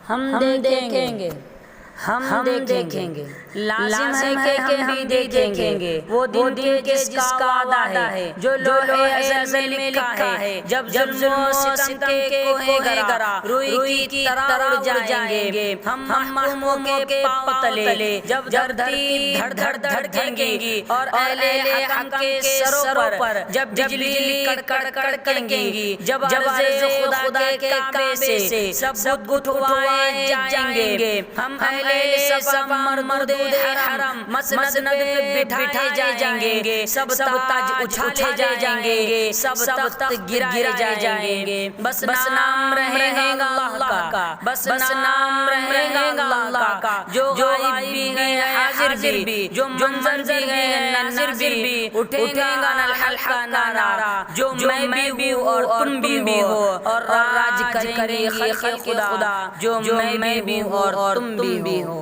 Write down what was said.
ہم دیکھیں گے، ہم دیکھیں گے، لازم ہے کہ ہم بھی دیکھیں گے وہ دن جس کا وعدہ ہے جو لوح ازل میں لکھا ہے، جب ظلم و ستم کے کوہ گرا روئی کی طرح اڑ جائیں گے ہم محکوموں کے پاؤں تلے، جب دھرتی دھڑ دھڑ دھڑکیں گی اور اہل حکم کے سروں پر جب بجلی کڑ کڑ کڑکیں گی، جب عرض خدا کے کعبے سے سب بت اٹھوائے جائیں گے، ہم اہل صفا مردود حرم مسند پہ بٹھائے جائیں گے، سب تاج اچھالے جائیں گے، سب تخت گرائے جائیں گے، بس نام رہے گا اللہ کا، بس نام رہے گا اللہ کا، جو غائب بھی ہے حاضر بھی، جو منظر بھی ہے ناظر بھی، اٹھے گا الحق کا نعرہ، جو میں بھی ہوں اور تم بھی ہو، اور راج کریں گے خلق خدا، جو میں بھی ہوں اور تم بھی ہو۔